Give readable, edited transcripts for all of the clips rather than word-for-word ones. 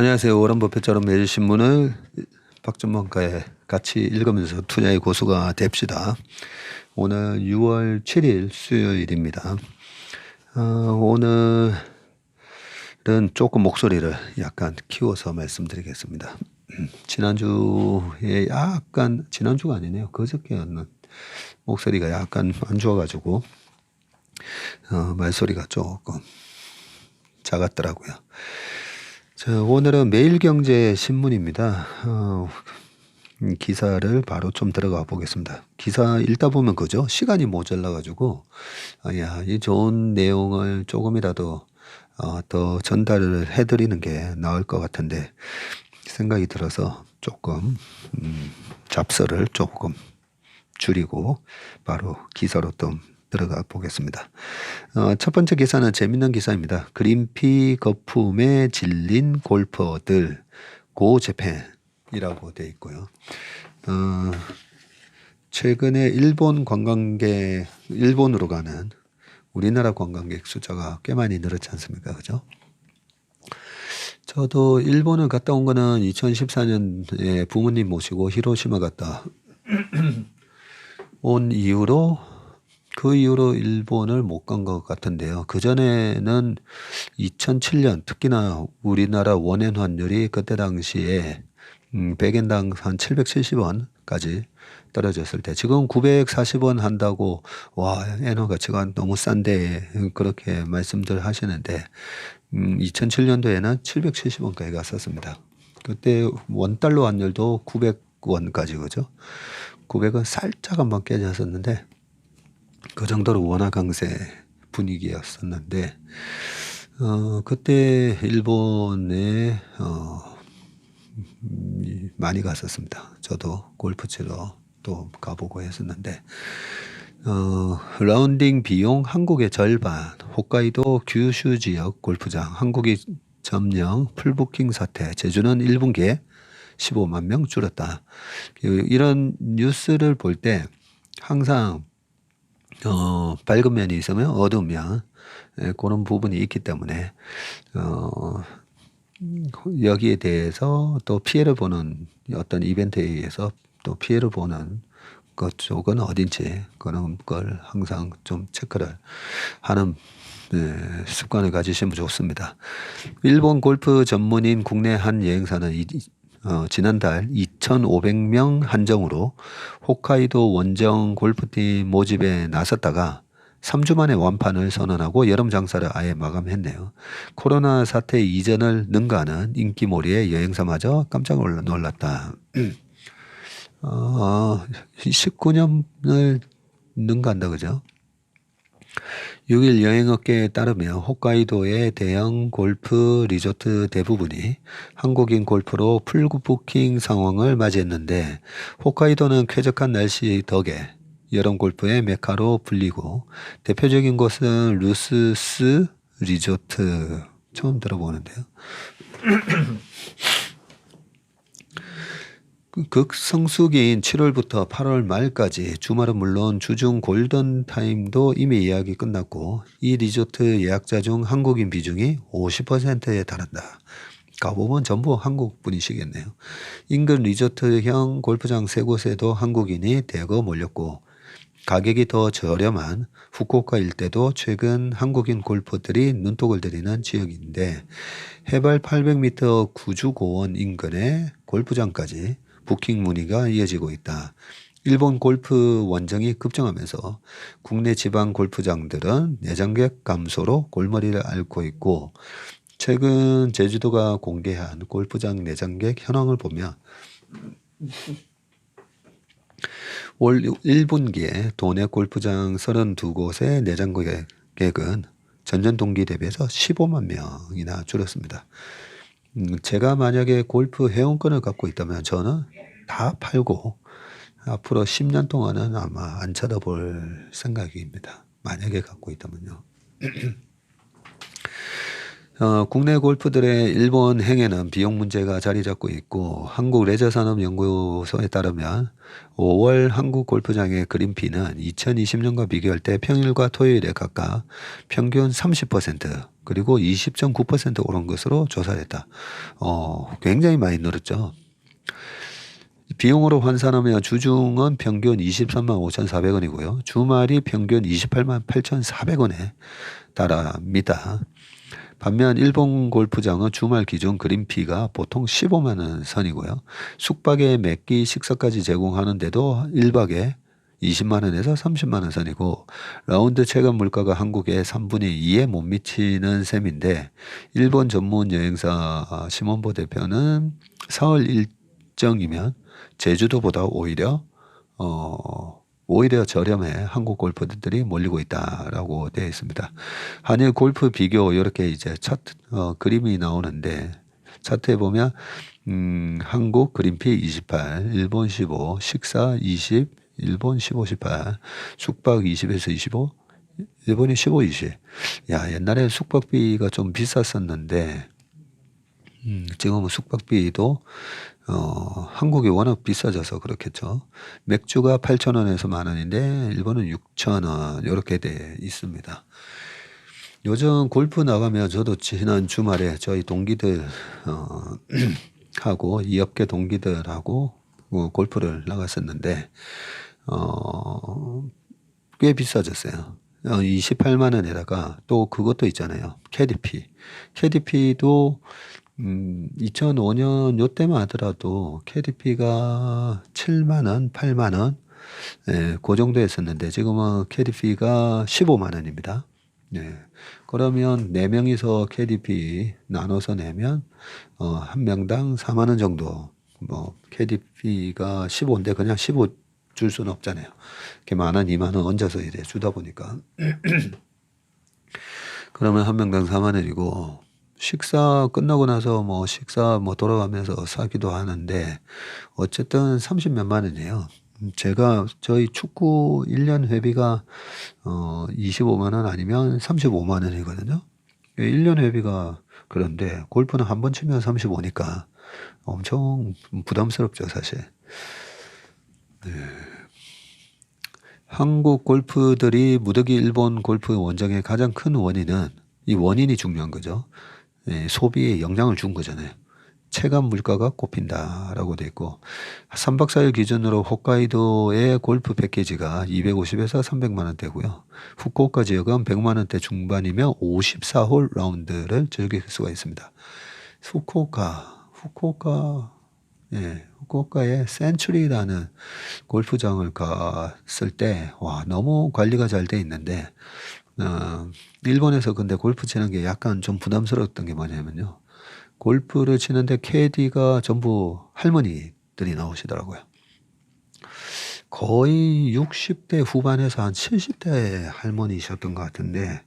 안녕하세요. 워런 버핏처럼 매일 신문을 박준범과의 같이 읽으면서 투자의 고수가 됩시다. 오늘 6월 7일 수요일입니다. 오늘은 조금 목소리를 약간 키워서 말씀드리겠습니다. 지난주가 아니네요. 그저께였는 목소리가 약간 안 좋아가지고 말소리가 조금 작았더라고요. 자, 오늘은 매일경제 신문입니다. 기사를 바로 좀 들어가 보겠습니다. 기사 읽다 보면 그죠? 시간이 모자라가지고, 이 좋은 내용을 조금이라도 더 전달을 해드리는 게 나을 것 같은데 생각이 들어서 조금 잡설을 조금 줄이고 바로 기사로 좀 들어가 보겠습니다. 첫 번째 기사는 재밌는 기사입니다. 그린피 거품에 질린 골퍼들 고 재팬이라고 되어 있고요. 최근에 일본으로 가는 우리나라 관광객 숫자가 꽤 많이 늘었지 않습니까? 그죠? 저도 일본을 갔다 온 거는 2014년에 부모님 모시고 히로시마 갔다 온 이후로 그 이후로 일본을 못 간 것 같은데요. 그전에는 2007년 특히나 우리나라 원엔 환율이 그때 당시에 100엔당 한 770원까지 떨어졌을 때 지금 940원 한다고 와 엔화 가치가 너무 싼데 그렇게 말씀들 하시는데 2007년도에는 770원까지 갔었습니다. 그때 원달러 환율도 900원까지 그죠? 900원 살짝 한번 깨졌었는데 그 정도로 원화 강세 분위기였었는데 그때 일본에 많이 갔었습니다. 저도 골프 치러 또 가보고 했었는데 라운딩 비용 한국의 절반 홋카이도 규슈 지역 골프장 한국이 점령 풀부킹 사태 제주는 1분기에 15만 명 줄었다. 이런 뉴스를 볼 때 항상 밝은 면이 있으면 어두운 면 그런 부분이 있기 때문에 여기에 대해서 또 피해를 보는 어떤 이벤트에 의해서 또 피해를 보는 것 쪽은 어딘지 그런 걸 항상 좀 체크를 하는 습관을 가지시면 좋습니다. 일본 골프 전문인 국내 한 여행사는 지난달 2,500명 한정으로 홋카이도 원정 골프팀 모집에 나섰다가 3주 만에 완판을 선언하고 여름 장사를 아예 마감했네요. 코로나 사태 이전을 능가하는 인기몰이에 여행사마저 깜짝 놀랐다. 19년을 능가한다 그죠? 6일 여행업계에 따르면 홋카이도의 대형 골프 리조트 대부분이 한국인 골프로 풀부킹 상황을 맞이했는데 홋카이도는 쾌적한 날씨 덕에 여름 골프의 메카로 불리고 대표적인 곳은 루스스 리조트 처음 들어보는데요. 극성수기인 7월부터 8월 말까지 주말은 물론 주중 골든타임도 이미 예약이 끝났고 이 리조트 예약자 중 한국인 비중이 50%에 달한다. 가보면 전부 한국 분이시겠네요. 인근 리조트형 골프장 3곳에도 한국인이 대거 몰렸고 가격이 더 저렴한 후쿠오카 일대도 최근 한국인 골퍼들이 눈독을 들이는 지역인데 해발 800m 구주고원 인근의 골프장까지 부킹 문의가 이어지고 있다. 일본 골프 원정이 급증하면서 국내 지방 골프장들은 내장객 감소로 골머리를 앓고 있고 최근 제주도가 공개한 골프장 내장객 현황을 보면 올 1분기에 도내 골프장 32곳의 내장객은 전년 동기 대비해서 15만 명이나 줄었습니다. 제가 만약에 골프 회원권을 갖고 있다면 저는 다 팔고 앞으로 10년 동안은 아마 안 쳐다볼 생각입니다. 만약에 갖고 있다면요. 국내 골프들의 일본 행에는 비용 문제가 자리 잡고 있고 한국레저산업연구소에 따르면 5월 한국 골프장의 그린피는 2020년과 비교할 때 평일과 토요일에 각각 평균 30% 그리고 20.9% 오른 것으로 조사됐다. 굉장히 많이 늘었죠. 비용으로 환산하면 주중은 평균 23만 5,400원이고요. 주말이 평균 28만 8,400원에 달합니다. 반면 일본 골프장은 주말 기준 그린피가 보통 15만 원 선이고요. 숙박에 몇 끼 식사까지 제공하는데도 1박에 20만 원에서 30만 원 선이고 라운드 체감 물가가 한국의 3분의 2에 못 미치는 셈인데 일본 전문 여행사 심원보 대표는 4월 일정이면 제주도보다 오히려 저렴해 한국 골퍼들이 몰리고 있다라고 되어 있습니다. 한일 골프 비교 이렇게 이제 차트 그림이 나오는데 차트에 보면 한국 그린피 28, 일본 15, 식사 20, 일본 15, 18, 숙박 20에서 25, 일본이 15, 20. 야, 옛날에 숙박비가 좀 비쌌었는데 지금은 숙박비도 한국이 워낙 비싸져서 그렇겠죠. 맥주가 8,000원에서 만 원인데 일본은 6,000원 이렇게 돼 있습니다. 요즘 골프 나가면 저도 지난 주말에 저희 동기들 하고 이 업계 동기들하고 골프를 나갔었는데 꽤 비싸졌어요. 28만 원에다가 또 그것도 있잖아요. 캐디피. 캐디피도 2005년 요때만 하더라도 KDP가 7만 원, 8만 원, 그 정도였었는데 지금은 KDP가 15만 원입니다. 네. 그러면 4명이서 KDP 나눠서 내면 한 명당 4만 원 정도. KDP가 15인데 그냥 15 줄 수는 없잖아요. 이렇게 만 원, 2만 원 얹어서 이제 주다 보니까 그러면 한 명당 4만 원이고. 식사 끝나고 나서 식사 돌아가면서 사기도 하는데 어쨌든 30 몇만 원이에요. 저희 축구 1년 회비가 25만 원 아니면 35만 원이거든요. 1년 회비가 그런데 골프는 한 번 치면 35니까 엄청 부담스럽죠, 사실. 네. 한국 골프들이 무더기 일본 골프 원정의 가장 큰 원인은 이 원인이 중요한 거죠. 소비에 영향을 준 거잖아요. 체감 물가가 꼽힌다라고 돼 있고 3박 4일 기준으로 홋카이도의 골프 패키지가 250에서 300만 원대고요. 후쿠오카 지역은 100만 원대 중반이며 54홀 라운드를 즐길 수가 있습니다. 후쿠오카의 센츄리라는 골프장을 갔을 때 너무 관리가 잘 돼 있는데 일본에서 근데 골프 치는 게 약간 좀 부담스러웠던 게 뭐냐면요. 골프를 치는데 캐디가 전부 할머니들이 나오시더라고요. 거의 60대 후반에서 한 70대 할머니셨던 것 같은데,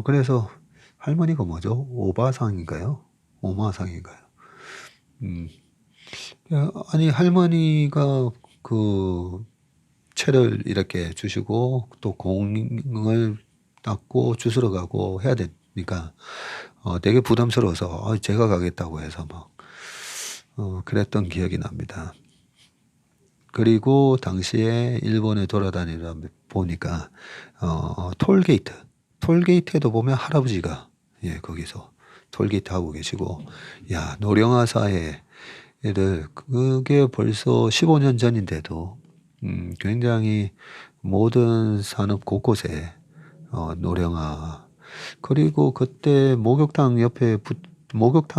그래서 할머니가 뭐죠? 오바상인가요? 오마상인가요? 아니, 할머니가 채를 이렇게 주시고 또 공을 닦고 주스러 가고 해야 되니까 되게 부담스러워서 제가 가겠다고 해서 그랬던 기억이 납니다. 그리고 당시에 일본에 돌아다니다 보니까 톨게이트에도 보면 할아버지가 거기서 톨게이트 하고 계시고 노령화사회 애들 그게 벌써 15년 전인데도 굉장히 모든 산업 곳곳에 노령화 그리고 그때 목욕탕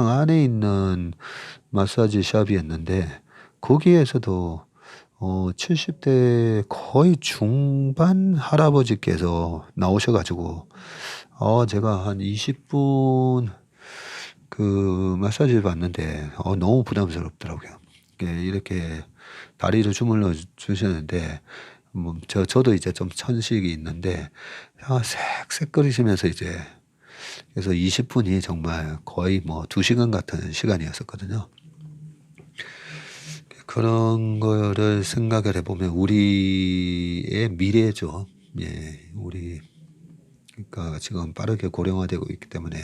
안에 있는 마사지 샵이었는데 거기에서도 70대 거의 중반 할아버지께서 나오셔가지고 제가 한 20분 그 마사지를 받는데 너무 부담스럽더라고요. 이렇게 다리를 주물러 주시는데 저도 이제 좀 천식이 있는데 색색거리시면서 이제 그래서 20분이 정말 거의 2시간 같은 시간이었었거든요. 그런 거를 생각을 해보면 우리의 미래죠. 우리 그러니까 지금 빠르게 고령화되고 있기 때문에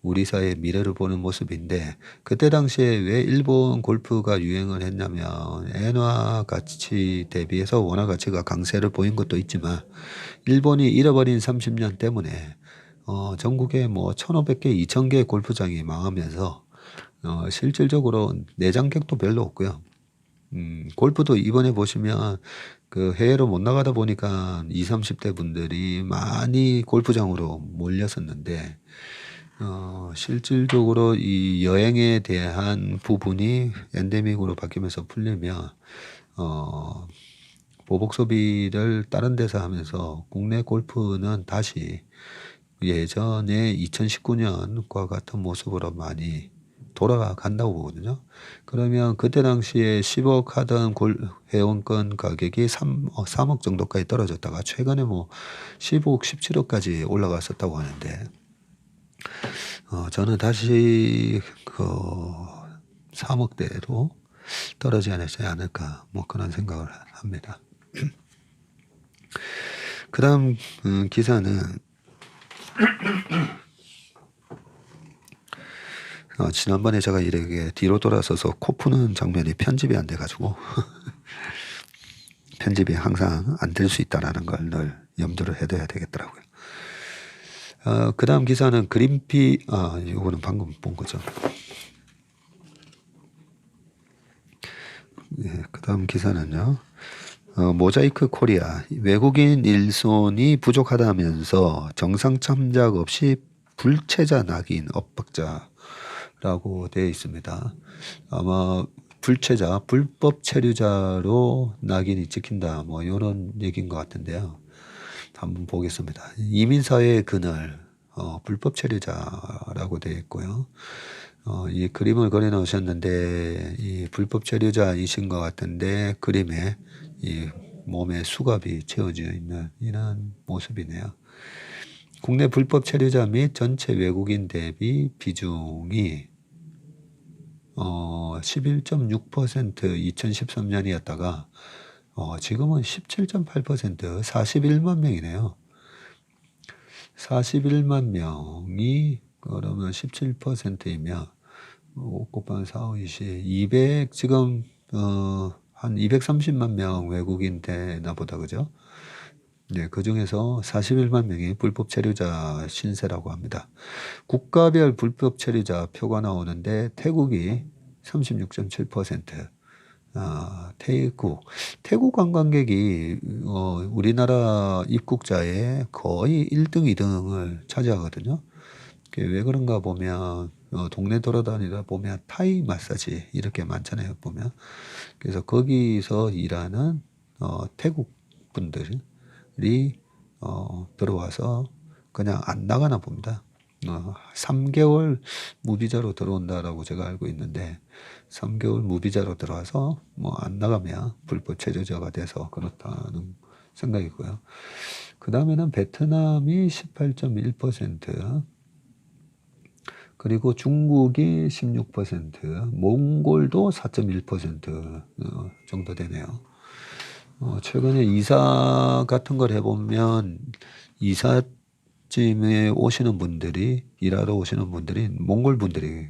우리 사회의 미래를 보는 모습인데, 그때 당시에 왜 일본 골프가 유행을 했냐면 엔화 가치 대비해서 원화 가치가 강세를 보인 것도 있지만 일본이 잃어버린 30년 때문에 전국에 뭐 1,500개, 2,000개 골프장이 망하면서 실질적으로 내장객도 별로 없고요. 골프도 이번에 보시면 그 해외로 못 나가다 보니까 20, 30대 분들이 많이 골프장으로 몰렸었는데, 실질적으로 이 여행에 대한 부분이 엔데믹으로 바뀌면서 풀리면, 보복 소비를 다른 데서 하면서 국내 골프는 다시 예전에 2019년과 같은 모습으로 많이 돌아간다고 보거든요. 그러면 그때 당시에 10억 하던 회원권 가격이 3억 정도까지 떨어졌다가 최근에 뭐 15억, 17억까지 올라갔었다고 하는데, 저는 다시 그 3억대로 떨어지지 않을까, 뭐 그런 생각을 합니다. 그 다음 기사는 지난번에 제가 이렇게 뒤로 돌아서서 코 푸는 장면이 편집이 안 돼가지고 편집이 항상 안 될 수 있다는 걸 늘 염두를 해둬야 되겠더라고요. 그 다음 기사는 이거는 방금 본 거죠. 네, 그 다음 기사는요. 모자이크 코리아, 외국인 일손이 부족하다면서 정상 참작 없이 불체자 낙인 엇박자라고 되어 있습니다. 아마 불체자, 불법 체류자로 낙인이 찍힌다, 뭐 이런 얘기인 것 같은데요. 한번 보겠습니다. 이민사회의 그늘, 불법 체류자라고 되어 있고요. 이 그림을 그려 놓으셨는데 이 불법 체류자이신 것 같은데 그림에 이 몸에 수갑이 채워져 있는 이런 모습이네요. 국내 불법 체류자 및 전체 외국인 대비 비중이 11.6% 2013년이었다가 지금은 17.8% 41만 명이네요. 41만 명이 그러면 17%이면 5 곱하기 4, 5, 20, 200 지금 한 230만 명 외국인 되나 보다, 그죠? 네, 그 중에서 41만 명이 불법 체류자 신세라고 합니다. 국가별 불법 체류자 표가 나오는데 태국이 36.7%, 태국 관광객이 우리나라 입국자의 거의 1등, 2등을 차지하거든요. 왜 그런가 보면 동네 돌아다니다 보면 타이 마사지 이렇게 많잖아요, 보면. 그래서 거기서 일하는 태국 분들이 들어와서 그냥 안 나가나 봅니다. 3개월 무비자로 들어온다라고 제가 알고 있는데 3개월 무비자로 들어와서 뭐 안 나가면 불법 체류자가 돼서 그렇다는 생각이고요. 그 다음에는 베트남이 18.1%, 그리고 중국이 16%, 몽골도 4.1% 정도 되네요. 최근에 이사 같은 걸 해보면 이삿짐에 오시는 분들이, 일하러 오시는 분들이 몽골 분들이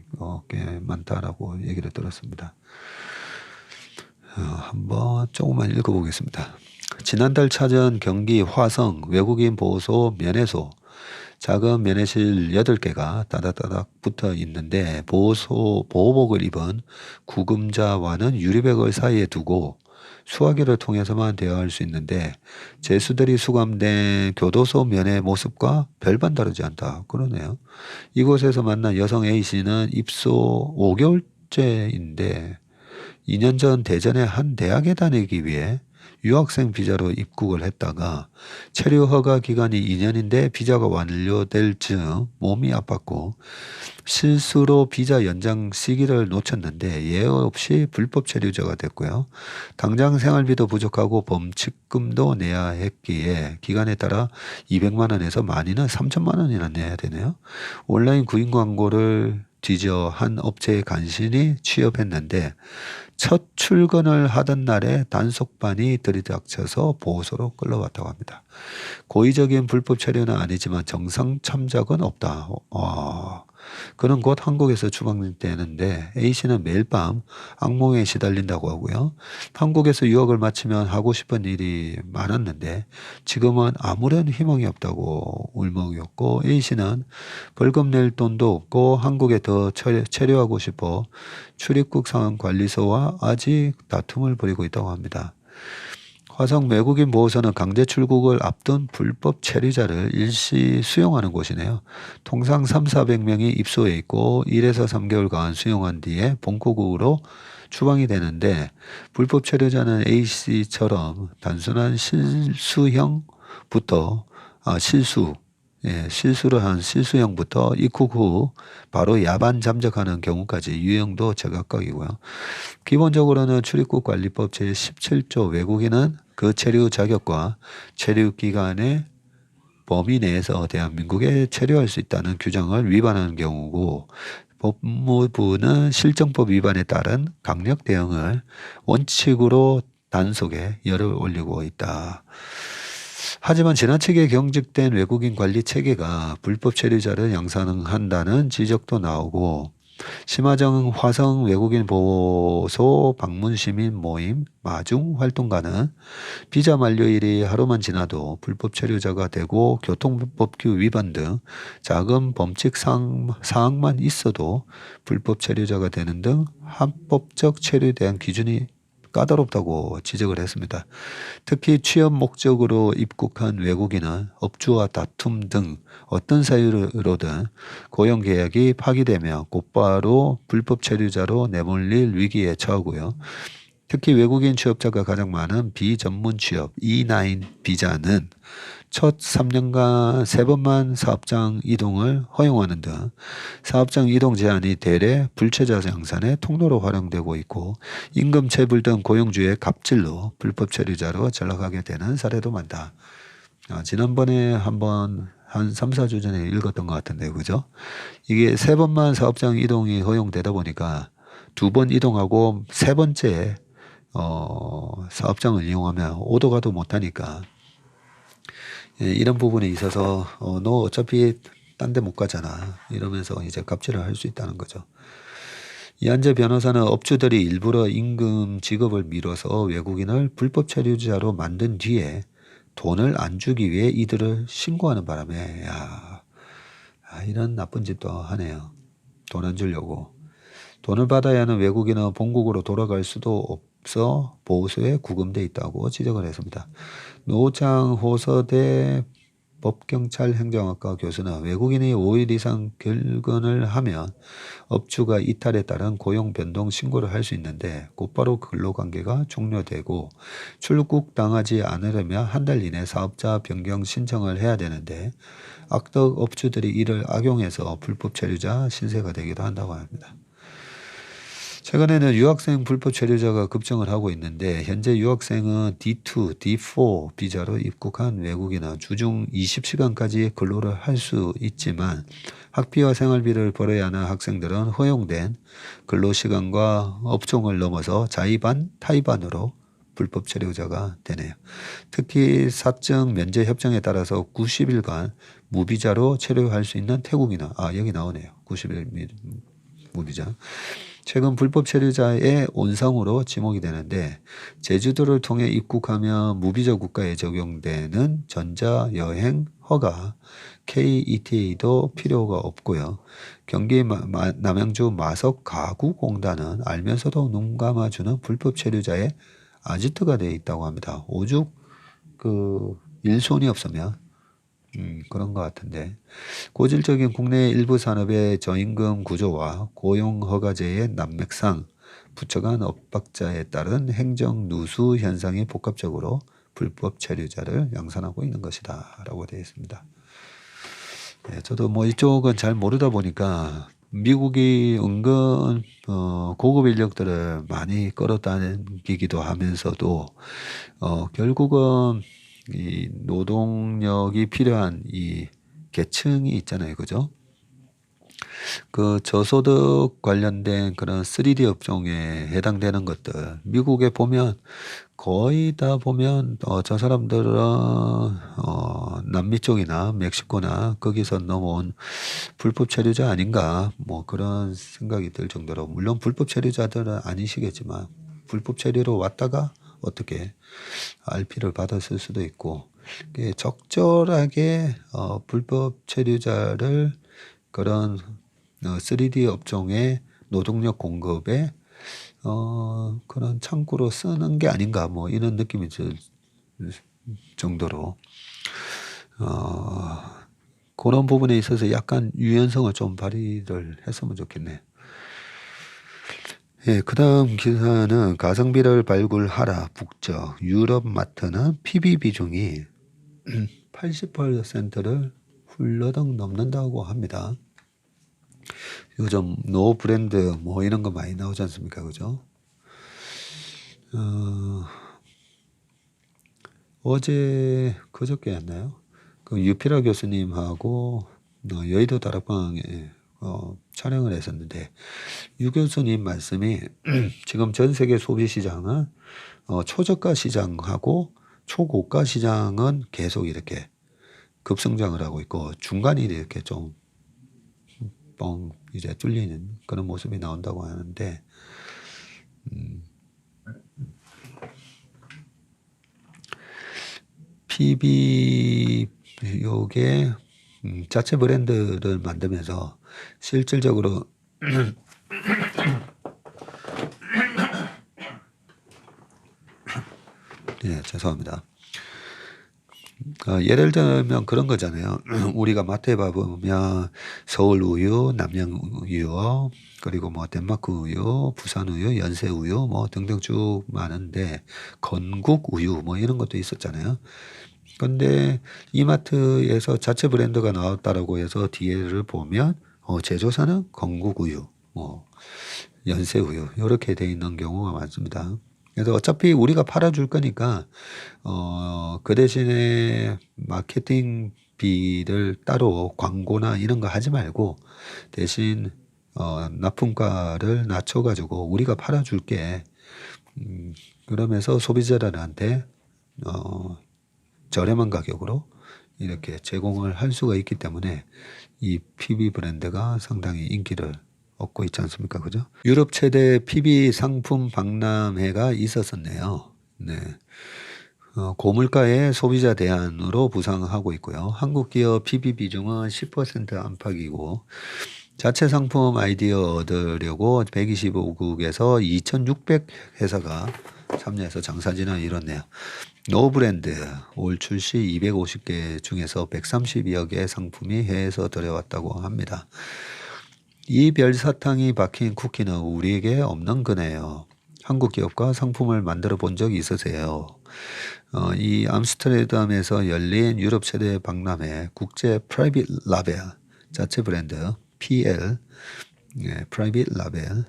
꽤 많다라고 얘기를 들었습니다. 한번 조금만 읽어보겠습니다. 지난달 찾은 경기 화성 외국인 보호소 면회소, 작은 면회실 8개가 따닥따닥 붙어 있는데 보호복을 입은 구금자와는 유리벽을 사이에 두고 수화기를 통해서만 대화할 수 있는데 죄수들이 수감된 교도소 면회 모습과 별반 다르지 않다, 그러네요. 이곳에서 만난 여성 A씨는 입소 5개월째인데 2년 전 대전의 한 대학에 다니기 위해 유학생 비자로 입국을 했다가 체류 허가 기간이 2년인데 비자가 완료될 즈음 몸이 아팠고 실수로 비자 연장 시기를 놓쳤는데 예외 없이 불법 체류자가 됐고요. 당장 생활비도 부족하고 범칙금도 내야 했기에 기간에 따라 200만 원에서 많이는 3천만 원이나 내야 되네요. 온라인 구인 광고를 뒤져 한 업체에 간신히 취업했는데 첫 출근을 하던 날에 단속반이 들이닥쳐서 보호소로 끌려왔다고 합니다. 고의적인 불법 체류는 아니지만 정상 참작은 없다. 그는 곧 한국에서 추방되는데 A씨는 매일 밤 악몽에 시달린다고 하고요. 한국에서 유학을 마치면 하고 싶은 일이 많았는데 지금은 아무런 희망이 없다고 울먹였고, A씨는 벌금 낼 돈도 없고 한국에 더 체류하고 싶어 출입국 상황관리소와 아직 다툼을 벌이고 있다고 합니다. 화성 외국인 보호소는 강제 출국을 앞둔 불법 체류자를 일시 수용하는 곳이네요. 통상 3,400명이 입소해 있고 1에서 3개월간 수용한 뒤에 본국으로 추방이 되는데, 불법 체류자는 A씨처럼 단순한 실수를 한 실수형부터 입국 후 바로 야반 잠적하는 경우까지 유형도 제각각이고요. 기본적으로는 출입국관리법 제17조 외국인은 그 체류 자격과 체류 기간의 범위 내에서 대한민국에 체류할 수 있다는 규정을 위반하는 경우고, 법무부는 실정법 위반에 따른 강력 대응을 원칙으로 단속에 열을 올리고 있다. 하지만 지나치게 경직된 외국인 관리 체계가 불법 체류자를 양산한다는 지적도 나오고, 심화정 화성 외국인 보호소 방문 시민 모임 마중 활동가는 비자 만료일이 하루만 지나도 불법 체류자가 되고 교통법규 위반 등 작은 범칙 사항만 있어도 불법 체류자가 되는 등 합법적 체류에 대한 기준이 까다롭다고 지적을 했습니다. 특히 취업 목적으로 입국한 외국인은 업주와 다툼 등 어떤 사유로든 고용계약이 파기되며 곧바로 불법 체류자로 내몰릴 위기에 처하고요. 특히 외국인 취업자가 가장 많은 비전문 취업 E9 비자는 첫 3년간 3번만 사업장 이동을 허용하는 등 사업장 이동 제한이 대래 불체자 양산의 통로로 활용되고 있고, 임금 체불 등 고용주의 갑질로 불법 체류자로 전락하게 되는 사례도 많다. 지난번에 한번 한 3, 4주 전에 읽었던 것 같은데, 그죠? 이게 3번만 사업장 이동이 허용되다 보니까 2번 이동하고 3번째 사업장을 이용하면 오도 가도 못하니까, 이런 부분에 있어서 너 어차피 딴 데 못 가잖아 이러면서 이제 갑질을 할 수 있다는 거죠. 이한재 변호사는 업주들이 일부러 임금 지급을 미뤄서 외국인을 불법 체류자로 만든 뒤에 돈을 안 주기 위해 이들을 신고하는 바람에 이런 나쁜 짓도 하네요. 돈 안 주려고. 돈을 받아야 하는 외국인은 본국으로 돌아갈 수도 없어 보호소에 구금돼 있다고 지적을 했습니다. 노장 호서대 법경찰 행정학과 교수는 외국인이 5일 이상 결근을 하면 업주가 이탈에 따른 고용 변동 신고를 할 수 있는데 곧바로 근로관계가 종료되고 출국 당하지 않으려면 한 달 이내 사업자 변경 신청을 해야 되는데, 악덕 업주들이 이를 악용해서 불법 체류자 신세가 되기도 한다고 합니다. 최근에는 유학생 불법 체류자가 급증을 하고 있는데, 현재 유학생은 D2, D4 비자로 입국한 외국인은 주중 20시간까지 근로를 할 수 있지만 학비와 생활비를 벌어야 하는 학생들은 허용된 근로시간과 업종을 넘어서 자의반, 타의반으로 불법 체류자가 되네요. 특히 사적 면제 협정에 따라서 90일간 무비자로 체류할 수 있는 태국인은 여기 나오네요. 90일 무비자. 최근 불법 체류자의 온상으로 지목이 되는데, 제주도를 통해 입국하면 무비자 국가에 적용되는 전자여행 허가 KETA도 필요가 없고요. 경기 남양주 마석가구공단은 알면서도 눈 감아주는 불법 체류자의 아지트가 되어 있다고 합니다. 오죽 일손이 없으면 그런 것 같은데, 고질적인 국내 일부 산업의 저임금 구조와 고용허가제의 난맥상, 부처간 엇박자에 따른 행정 누수 현상이 복합적으로 불법 체류자를 양산하고 있는 것이다 라고 되어 있습니다. 저도 이쪽은 잘 모르다 보니까 미국이 은근 고급 인력들을 많이 끌어당기기도 하면서도 결국은 이 노동력이 필요한 이 계층이 있잖아요, 그죠? 그 저소득 관련된 그런 3D 업종에 해당되는 것들 미국에 보면 거의 다 보면 저 사람들은 남미 쪽이나 멕시코나 거기서 넘어온 불법 체류자 아닌가 뭐 그런 생각이 들 정도로 물론 불법 체류자들은 아니시겠지만 불법 체류로 왔다가 어떻게 RP를 받았을 수도 있고 적절하게 불법 체류자를 그런 3D 업종의 노동력 공급에 그런 창구로 쓰는 게 아닌가 뭐 이런 느낌이 들 정도로 그런 부분에 있어서 약간 유연성을 좀 발휘를 했으면 좋겠네. 예, 그 다음 기사는 가성비를 발굴하라 북적 유럽 마트는 PB 비중이 80%를 훌러덩 넘는다고 합니다. 요즘 노 브랜드 뭐 이런 거 많이 나오지 않습니까? 그죠? 어제 그저께였나요? 그 유피라 교수님하고 여의도 다락방에 촬영을 했었는데 유 교수님 말씀이 지금 전 세계 소비 시장은 초저가 시장하고 초고가 시장은 계속 이렇게 급성장을 하고 있고 중간이 이렇게 좀 뻥 이제 뚫리는 그런 모습이 나온다고 하는데 PB 요게 자체 브랜드를 만들면서 실질적으로 네, 죄송합니다. 예를 들면 그런 거잖아요. 우리가 마트에 가보면 서울 우유, 남양 우유, 그리고 뭐 덴마크 우유, 부산 우유, 연세 우유 뭐 등등 쭉 많은데 건국 우유 뭐 이런 것도 있었잖아요. 근데 이마트에서 자체 브랜드가 나왔다라고 해서 뒤에를 보면 제조사는 건국 우유, 뭐 연세 우유 이렇게 돼 있는 경우가 많습니다. 그래서 어차피 우리가 팔아줄 거니까 그 대신에 마케팅비를 따로 광고나 이런 거 하지 말고 대신 납품가를 낮춰가지고 우리가 팔아줄게. 그러면서 소비자들한테 저렴한 가격으로 이렇게 제공을 할 수가 있기 때문에 이 PB 브랜드가 상당히 인기를 얻고 있지 않습니까? 그죠? 유럽 최대 PB 상품 박람회가 있었었네요. 네. 고물가의 소비자 대안으로 부상하고 있고요. 한국 기업 PB 비중은 10% 안팎이고 자체 상품 아이디어 얻으려고 125국에서 2,600 회사가 참여해서 장사 진행을 이뤘네요. 노브랜드 올 출시 250개 중에서 132여 개의 상품이 해외에서 들여왔다고 합니다. 이 별사탕이 박힌 쿠키는 우리에게 없는 거네요. 한국 기업과 상품을 만들어 본 적이 있으세요? 이 암스테르담에서 열린 유럽 최대 박람회 국제 프라이빗 라벨 자체 브랜드 PL 프라이빗 라벨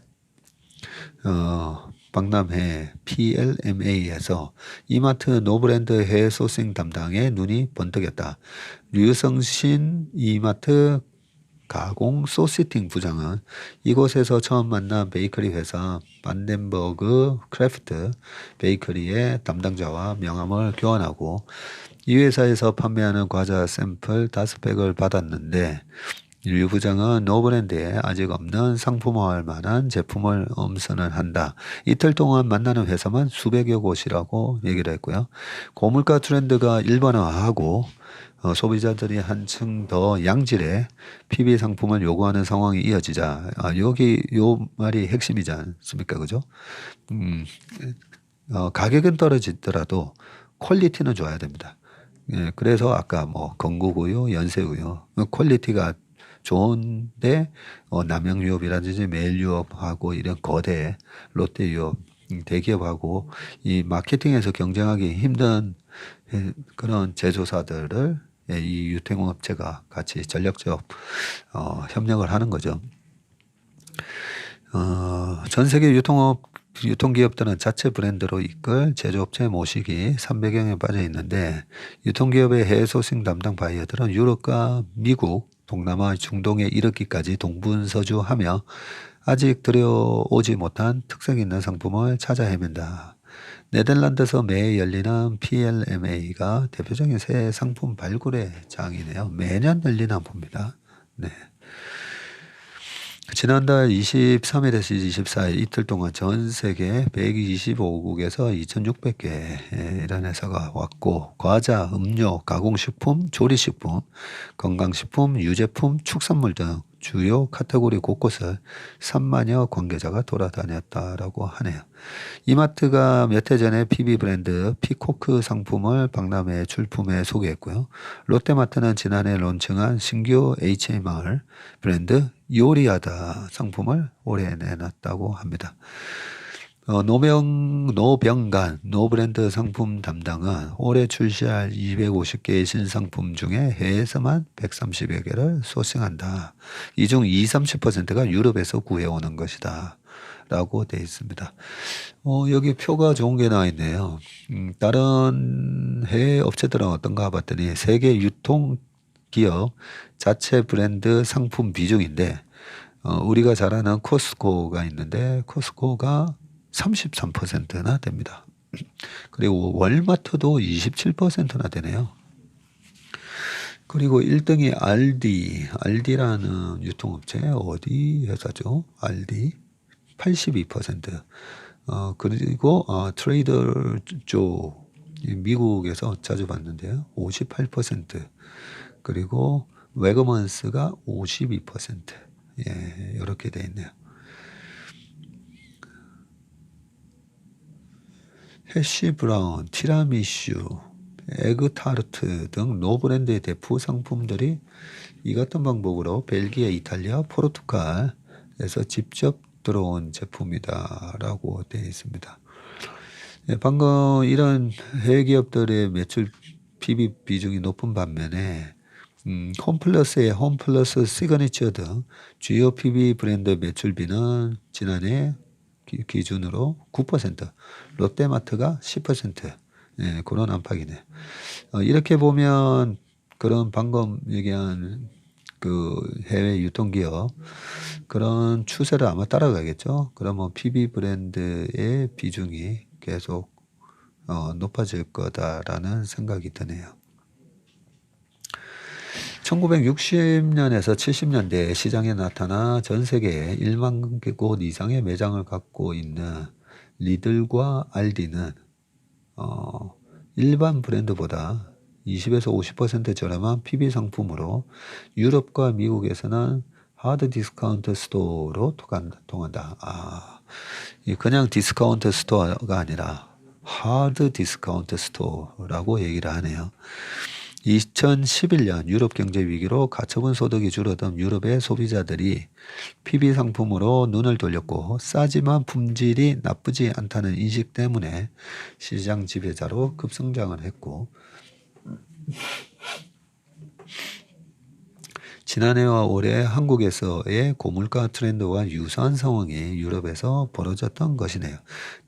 박람회 PLMA에서 이마트 노브랜드 해외 소싱 담당에 눈이 번뜩였다. 류성신 이마트 가공 소시팅 부장은 이곳에서 처음 만난 베이커리 회사 반덴버그 크래프트 베이커리의 담당자와 명함을 교환하고 이 회사에서 판매하는 과자 샘플 5팩을 받았는데 류 부장은 노브랜드에 아직 없는 상품화할 만한 제품을 엄선을 한다. 이틀 동안 만나는 회사만 수백여 곳이라고 얘기를 했고요. 고물가 트렌드가 일반화하고 소비자들이 한층 더 양질의 PB 상품을 요구하는 상황이 이어지자 여기 요 말이 핵심이지 않습니까? 그죠? 가격은 떨어지더라도 퀄리티는 좋아야 됩니다. 예, 그래서 아까 뭐 건국우유, 연세우유 퀄리티가 좋은데 남양유업이라든지 매일유업하고 이런 거대 롯데유업 대기업하고 이 마케팅에서 경쟁하기 힘든 그런 제조사들을 이 유통업체가 같이 전력적 협력을 하는 거죠. 전 세계 유통기업들은 자체 브랜드로 이끌 제조업체 모시기 300여에 빠져 있는데 유통기업의 해외 소싱 담당 바이어들은 유럽과 미국, 동남아, 중동에 이르기까지 동분서주하며 아직 들여오지 못한 특색 있는 상품을 찾아 헤맨다. 네덜란드에서 매해 열리는 PLMA가 대표적인 새 상품 발굴의 장이네요. 매년 열리는 한 봅니다. 네. 지난달 23일에서 24일 이틀 동안 전 세계 125국에서 2,600개 이런 회사가 왔고, 과자, 음료, 가공식품, 조리식품, 건강식품, 유제품, 축산물 등 주요 카테고리 곳곳을 3만여 관계자가 돌아다녔다라고 하네요. 이마트가 몇 해 전에 PB 브랜드 피코크 상품을 박람회 출품에 소개했고요. 롯데마트는 지난해 론칭한 신규 HMR 브랜드 요리하다 상품을 올해 내놨다고 합니다. 노병간 노브랜드 상품 담당은 올해 출시할 250개의 신상품 중에 해외에서만 130여 개를 소싱한다. 이 중 20-30%가 유럽에서 구해오는 것이다 라고 되어 있습니다. 여기 표가 좋은 게 나와 있네요. 다른 해외 업체들은 어떤가 봤더니 세계 유통 기업 자체 브랜드 상품 비중인데, 우리가 잘 아는 코스코가 있는데 코스코가 33%나 됩니다. 그리고 월마트도 27%나 되네요. 그리고 1등이 알디라는 유통업체, 어디 회사죠? 알디 82%. 그리고 트레이더조 미국에서 자주 봤는데요. 58%. 그리고 웨거먼스가 52%. 예, 이렇게 돼 있네요. 해시 브라운, 티라미슈, 에그타르트 등 노브랜드의 대표 상품들이 이 같은 방법으로 벨기에, 이탈리아, 포르투갈에서 직접 들어온 제품이다라고 되어 있습니다. 예, 방금 이런 해외 기업들의 매출 PB 비중이 높은 반면에 홈플러스의 홈플러스 시그니처 등 주요 PB 브랜드 매출비는 지난해 기준으로 9%, 롯데마트가 10%, 예, 그런 안팎이네. 이렇게 보면 그런 방금 얘기한 그 해외 유통기업 그런 추세를 아마 따라가겠죠. 그러면 PB 브랜드의 비중이 계속 높아질 거다라는 생각이 드네요. 1960년에서 70년대 시장에 나타나 전 세계에 1만 곳 이상의 매장을 갖고 있는 리들과 알디는 일반 브랜드보다 20에서 50% 저렴한 PB 상품으로 유럽과 미국에서는 하드 디스카운트 스토어로 통한다. 그냥 디스카운트 스토어가 아니라 하드 디스카운트 스토어라고 얘기를 하네요. 2011년 유럽 경제 위기로 가처분 소득이 줄어든 유럽의 소비자들이 PB 상품으로 눈을 돌렸고, 싸지만 품질이 나쁘지 않다는 인식 때문에 시장 지배자로 급성장을 했고, 지난해와 올해 한국에서의 고물가 트렌드와 유사한 상황이 유럽에서 벌어졌던 것이네요.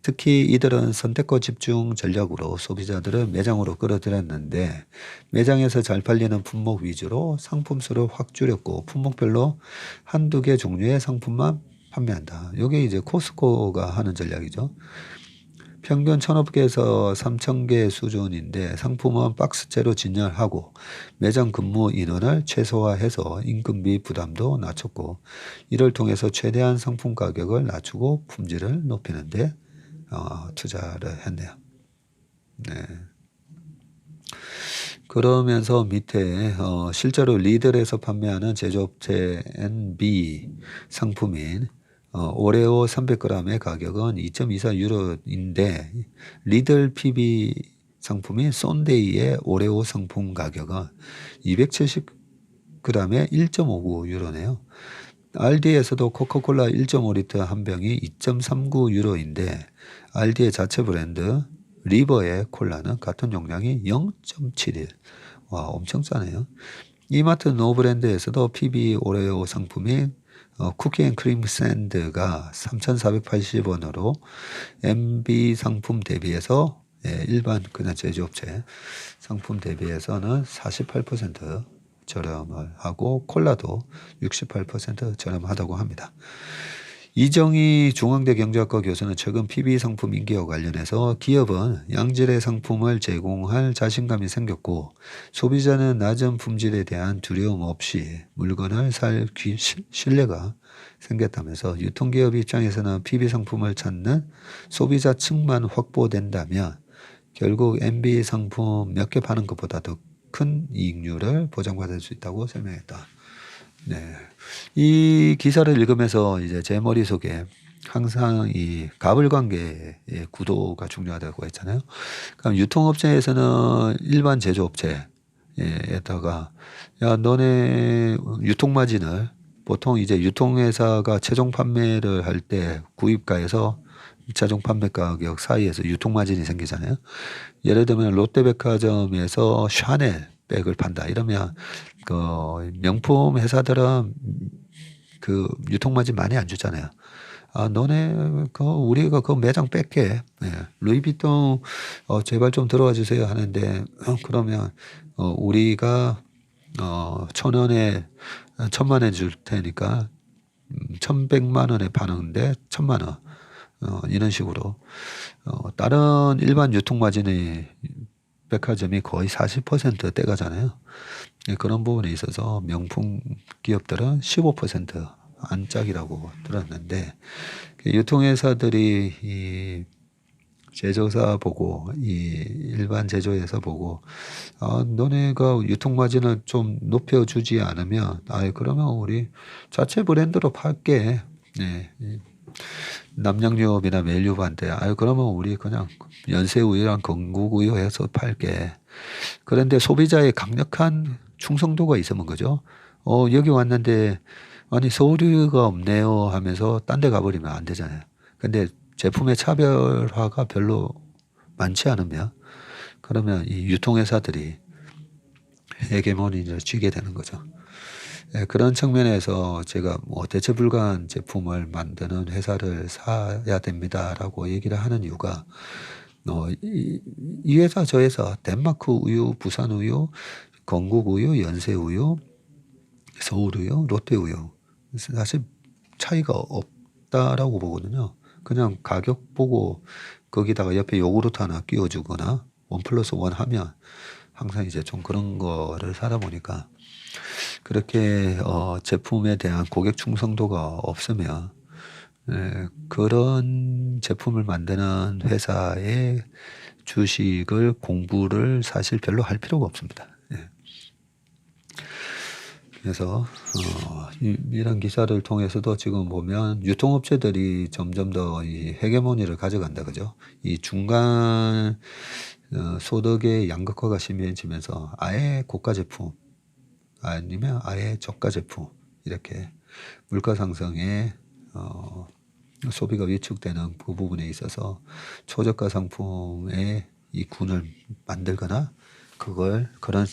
특히 이들은 선택과 집중 전략으로 소비자들을 매장으로 끌어들였는데, 매장에서 잘 팔리는 품목 위주로 상품 수를 확 줄였고 품목별로 한두 개 종류의 상품만 판매한다. 이게 이제 코스코가 하는 전략이죠. 평균 1,500개에서 3,000개 수준인데 상품은 박스째로 진열하고 매장 근무 인원을 최소화해서 임금비 부담도 낮췄고, 이를 통해서 최대한 상품 가격을 낮추고 품질을 높이는 데 투자를 했네요. 네. 그러면서 밑에 실제로 리들에서 판매하는 제조업체 NB 상품인 오레오 300g의 가격은 2.24유로인데 리들 PB 상품인 쏜데이의 오레오 상품 가격은 270g에 1.59유로네요. 알디에서도 코카콜라 1.5리터 한 병이 2.39유로인데 알디의 자체 브랜드 리버의 콜라는 같은 용량이 0.71. 와, 엄청 싸네요. 이마트 노브랜드에서도 PB 오레오 상품인 쿠키앤크림 샌드가 3,480원으로 MB 상품 대비해서 일반 그냥 제조업체 상품 대비해서는 48% 저렴을 하고 콜라도 68% 저렴하다고 합니다. 이정희 중앙대 경제학과 교수는 최근 PB 상품 인기와 관련해서 기업은 양질의 상품을 제공할 자신감이 생겼고 소비자는 낮은 품질에 대한 두려움 없이 물건을 살 신뢰가 생겼다면서 유통기업 입장에서는 PB 상품을 찾는 소비자층만 확보된다면 결국 MB 상품 몇 개 파는 것보다 더 큰 이익률을 보장받을 수 있다고 설명했다. 네. 이 기사를 읽으면서 이제 제 머릿속에 항상 이 가불관계의 구도가 중요하다고 했잖아요. 그럼 유통업체에서는 일반 제조업체에다가 야, 너네 유통마진을 보통 이제 유통회사가 최종 판매를 할 때 구입가에서 최종 판매 가격 사이에서 유통마진이 생기잖아요. 예를 들면 롯데백화점에서 샤넬 백을 판다 이러면 그 명품 회사들은 그 유통마진 많이 안 주잖아요. 아, 너네 그 우리가 그 매장 뺄게. 네. 루이비통 제발 좀 들어와 주세요 하는데 그러면 우리가 1,000원에 1,000만 원 줄 테니까 1,100만 원에 파는데 1,000만 원. 이런 식으로 다른 일반 유통마진의 백화점이 거의 40% 떼가잖아요. 그런 부분에 있어서 명품 기업들은 15% 안짝이라고 들었는데 유통회사들이 이 제조사 보고 이 일반 제조회사 보고 너네가 유통마진을 좀 높여주지 않으면 그러면 우리 자체 브랜드로 팔게. 네. 남양유업이나 멜유반데 그러면 우리 그냥 연세우유랑 건국우유 해서 팔게. 그런데 소비자의 강력한 충성도가 있으면 거죠. 여기 왔는데 아니 서울유가 없네요 하면서 딴 데 가버리면 안 되잖아요. 근데 제품의 차별화가 별로 많지 않으면 그러면 이 유통회사들이 헤게모니를 쥐게 되는 거죠. 그런 측면에서 제가 뭐 대체 불가한 제품을 만드는 회사를 사야 됩니다라고 얘기를 하는 이유가 이 회사 저 회사 덴마크 우유, 부산 우유, 건국 우유, 연세 우유, 서울 우유, 롯데 우유 사실 차이가 없다라고 보거든요. 그냥 가격 보고 거기다가 옆에 요구르트 하나 끼워주거나 1+1 하면 항상 이제 좀 그런 거를 사다 보니까 그렇게 제품에 대한 고객 충성도가 없으면 그런 제품을 만드는 회사의 주식을 공부를 사실 별로 할 필요가 없습니다. 그래서 이런 기사를 통해서도 지금 보면 유통업체들이 점점 더 이 헤게모니를 가져간다, 그죠? 이 중간 소득의 양극화가 심해지면서 아예 고가 제품 아니면 아예 저가 제품 이렇게 물가 상승에 소비가 위축되는 그 부분에 있어서 초저가 상품의 이 군을 만들거나 그런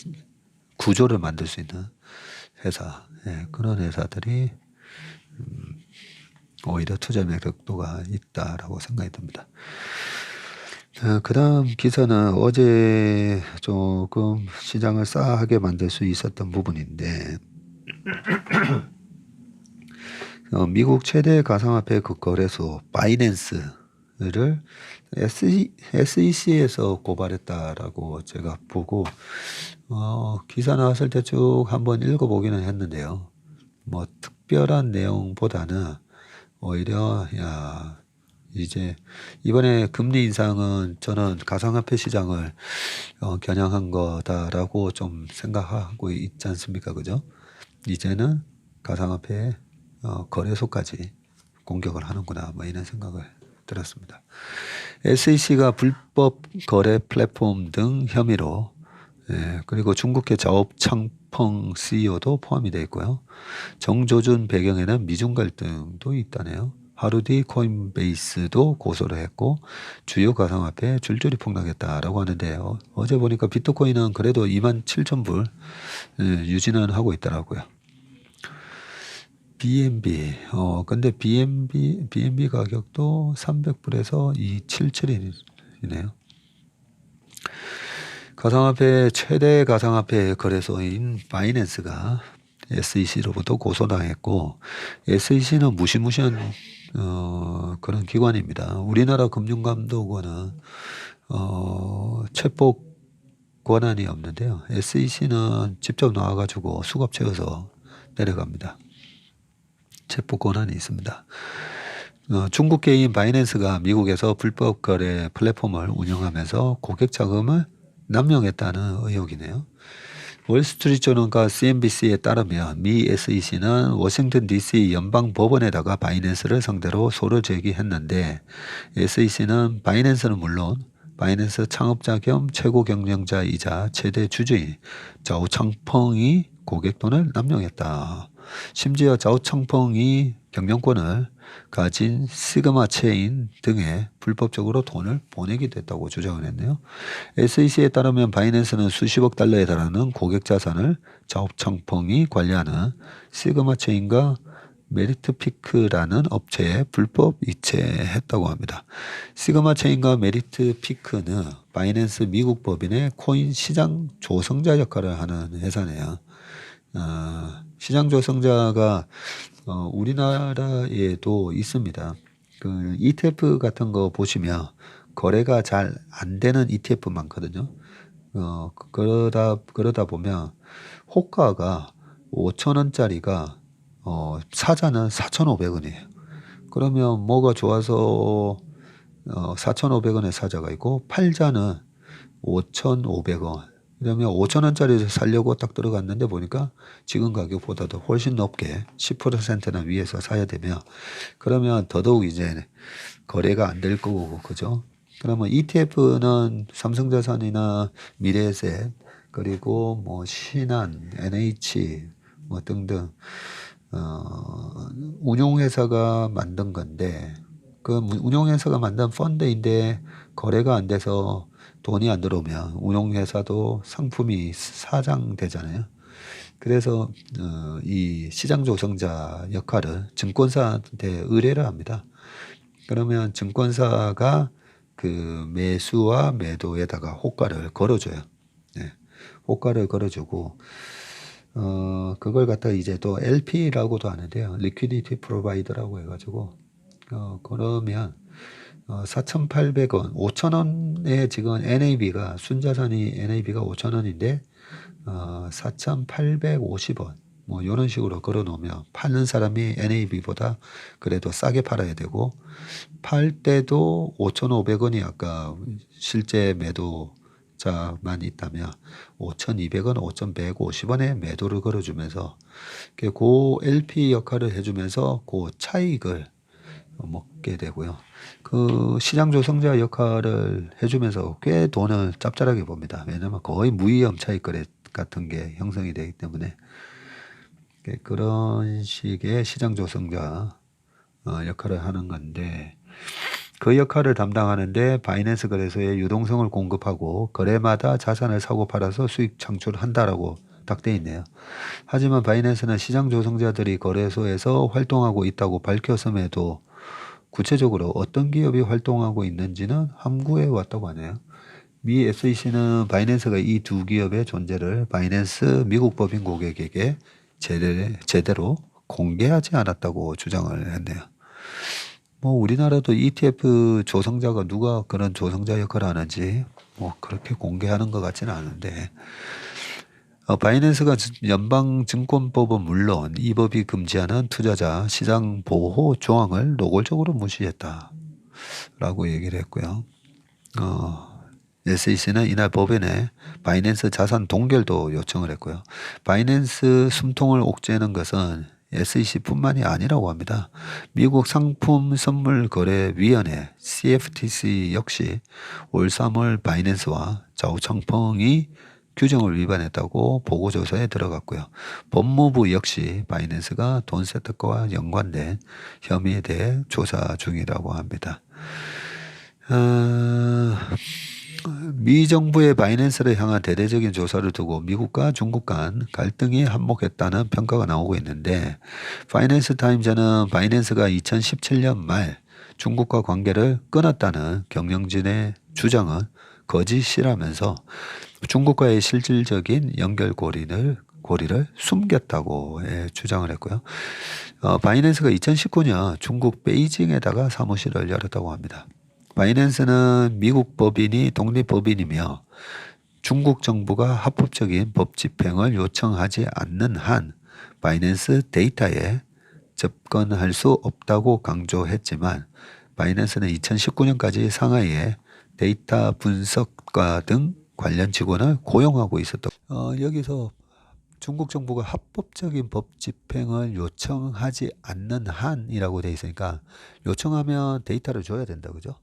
구조를 만들 수 있는 회사, 그런 회사들이 오히려 투자 매력도가 있다라고 생각이 듭니다. 그 다음 기사는 어제 조금 시장을 싸하게 만들 수 있었던 부분인데 미국 최대 가상화폐 그 거래소 바이낸스를 SEC에서 고발했다라고 제가 보고 기사 나왔을 때 쭉 한번 읽어보기는 했는데요. 뭐 특별한 내용보다는 오히려 이제 이번에 금리 인상은 저는 가상화폐 시장을 겨냥한 거다라고 좀 생각하고 있지 않습니까? 그죠? 이제는 가상화폐 거래소까지 공격을 하는구나 뭐 이런 생각을 들었습니다. SEC가 불법 거래 플랫폼 등 혐의로 그리고 중국계 자업창펑 CEO도 포함이 되어 있고요. 정조준 배경에는 미중 갈등도 있다네요. 하루 뒤 코인베이스도 고소를 했고 주요 가상화폐 줄줄이 폭락했다라고 하는데 어제 보니까 비트코인은 그래도 27,000불 유지는 하고 있더라고요. BNB 근데 BNB 가격도 300불에서 277이네요. 가상화폐 최대 가상화폐 거래소인 바이낸스가 SEC로부터 고소당했고 SEC는 무시무시한 그런 기관입니다. 우리나라 금융감독원은 체포 권한이 없는데요. SEC는 직접 나와가지고 수갑 채워서 내려갑니다. 체포 권한이 있습니다. 중국계인 바이낸스가 미국에서 불법 거래 플랫폼을 운영하면서 고객 자금을 남용했다는 의혹이네요. 월스트리트저널과 CNBC에 따르면 미 SEC는 워싱턴 DC 연방법원에다가 바이낸스를 상대로 소를 제기했는데 SEC는 바이낸스는 물론 바이낸스 창업자 겸 최고 경영자이자 최대 주주인 자오창펑이 고객 돈을 남용했다. 심지어 자오창펑이 경영권을 가진 시그마 체인 등에 불법적으로 돈을 보내기도 했다고 주장을 했네요. SEC에 따르면 바이낸스는 수십억 달러에 달하는 고객 자산을 자오창펑이 관리하는 시그마 체인과 메리트피크라는 업체에 불법 이체했다고 합니다. 시그마 체인과 메리트피크는 바이낸스 미국 법인의 코인 시장 조성자 역할을 하는 회사네요. 시장 조성자가 우리나라에도 있습니다. 그 ETF 같은 거 보시면 거래가 잘 안 되는 ETF 많거든요. 그러다 보면 호가가 5,000원짜리가 사자는 4,500원이에요. 그러면 뭐가 좋아서 4,500원에 사자가 있고 팔자는 5,500원. 그러면 5,000원짜리를 살려고 딱 들어갔는데 보니까 지금 가격보다도 훨씬 높게 10%나 위에서 사야 되면 그러면 더더욱 이제 거래가 안 될 거고 그죠? 그러면 ETF는 삼성자산이나 미래에셋 그리고 뭐 신한, NH 뭐 등등 운용회사가 만든 건데 그 운용회사가 만든 펀드인데 거래가 안 돼서 돈이 안 들어오면 운용회사도 상품이 사장되잖아요. 그래서 이 시장 조성자 역할을 증권사한테 의뢰를 합니다. 그러면 증권사가 그 매수와 매도에다가 호가를 걸어줘요. 네. 호가를 걸어주고 그걸 갖다 이제 또 LP라고도 하는데요. 리퀴디티 프로바이더라고 해가지고 그러면 4,800원, 5,000원에 지금 NAB가 순자산이 NAB가 5,000원인데 4,850원 뭐 이런 식으로 걸어 놓으면 파는 사람이 NAB보다 그래도 싸게 팔아야 되고 팔 때도 5,500원이 아까 실제 매도자만 있다면 5,200원, 5,150원에 매도를 걸어주면서 그 LP 역할을 해주면서 그 차익을 먹게 되고요. 그 시장 조성자 역할을 해주면서 꽤 돈을 짭짤하게 봅니다. 왜냐하면 거의 무위험 차익 거래 같은 게 형성이 되기 때문에 그런 식의 시장 조성자 역할을 하는 건데 그 역할을 담당하는데 바이낸스 거래소에 유동성을 공급하고 거래마다 자산을 사고 팔아서 수익 창출한다라고 딱 돼 있네요. 하지만 바이낸스는 시장 조성자들이 거래소에서 활동하고 있다고 밝혔음에도 구체적으로 어떤 기업이 활동하고 있는지는 함구해 왔다고 하네요. 미 SEC는 바이낸스가 이 두 기업의 존재를 바이낸스 미국 법인 고객에게 제대로 공개하지 않았다고 주장을 했네요. 뭐 우리나라도 ETF 조성자가 누가 그런 조성자 역할을 하는지 뭐 그렇게 공개하는 것 같지는 않은데 바이낸스가 연방증권법은 물론 이 법이 금지하는 투자자 시장 보호 조항을 노골적으로 무시했다라고 얘기를 했고요. SEC는 이날 법원에 바이낸스 자산 동결도 요청을 했고요. 바이낸스 숨통을 옥죄는 것은 SEC뿐만이 아니라고 합니다. 미국 상품선물거래위원회 CFTC 역시 올 3월 바이낸스와 자오창펑이 규정을 위반했다고 보고조사에 들어갔고요. 법무부 역시 바이낸스가 돈 세탁과 연관된 혐의에 대해 조사 중이라고 합니다. 미 정부의 바이낸스를 향한 대대적인 조사를 두고 미국과 중국 간 갈등이 한몫했다는 평가가 나오고 있는데 파이낸스 타임즈는 바이낸스가 2017년 말 중국과 관계를 끊었다는 경영진의 주장은 거짓이라면서 중국과의 실질적인 연결고리를 숨겼다고 주장을 했고요. 바이낸스가 2019년 중국 베이징에다가 사무실을 열었다고 합니다. 바이낸스는 미국 법인이 독립법인이며 중국 정부가 합법적인 법 집행을 요청하지 않는 한 바이낸스 데이터에 접근할 수 없다고 강조했지만 바이낸스는 2019년까지 상하이에 데이터 분석가 등 관련 직원을 고용하고 있었다. 여기서 중국 정부가 합법적인 법 집행을 요청하지 않는 한이라고 돼 있으니까 요청하면 데이터를 줘야 된다, 그죠?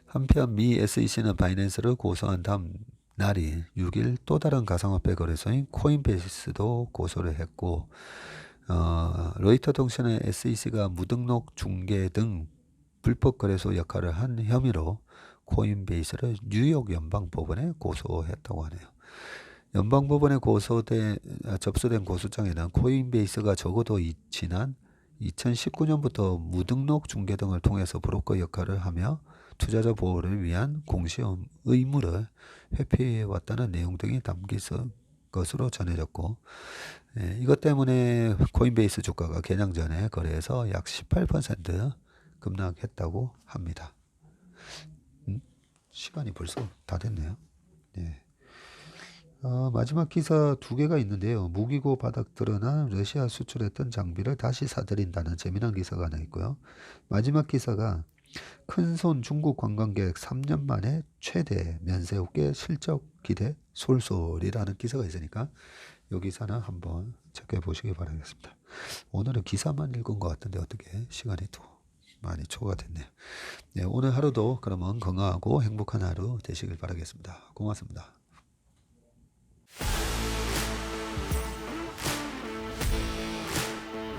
한편 미 SEC는 바이낸스를 고소한 다음 날인 6일 또 다른 가상화폐 거래소인 코인베이스도 고소를 했고, 로이터 통신은 SEC가 무등록 중개 등 불법 거래소 역할을 한 혐의로 코인베이스를 뉴욕 연방법원에 고소했다고 하네요. 연방법원에 접수된 고소장에는 코인베이스가 적어도 지난 2019년부터 무등록 중개 등을 통해서 브로커 역할을 하며 투자자 보호를 위한 공시 의무를 회피해왔다는 내용 등이 담긴 것으로 전해졌고, 이것 때문에 코인베이스 주가가 개장 전에 거래에서 약 18% 급락했다고 합니다. 시간이 벌써 다 됐네요. 네. 마지막 기사 2개가 있는데요. 무기고 바닥 드러난 러시아 수출했던 장비를 다시 사들인다는 재미난 기사가 하나 있고요. 마지막 기사가 큰손 중국 관광객 3년 만에 최대 면세업계 실적 기대 솔솔이라는 기사가 있으니까 이 기사는 한번 체크해 보시기 바라겠습니다. 오늘은 기사만 읽은 것 같은데 어떻게 시간이 또 많이 초과가 됐네요. 네, 오늘 하루도 그러면 건강하고 행복한 하루 되시길 바라겠습니다. 고맙습니다.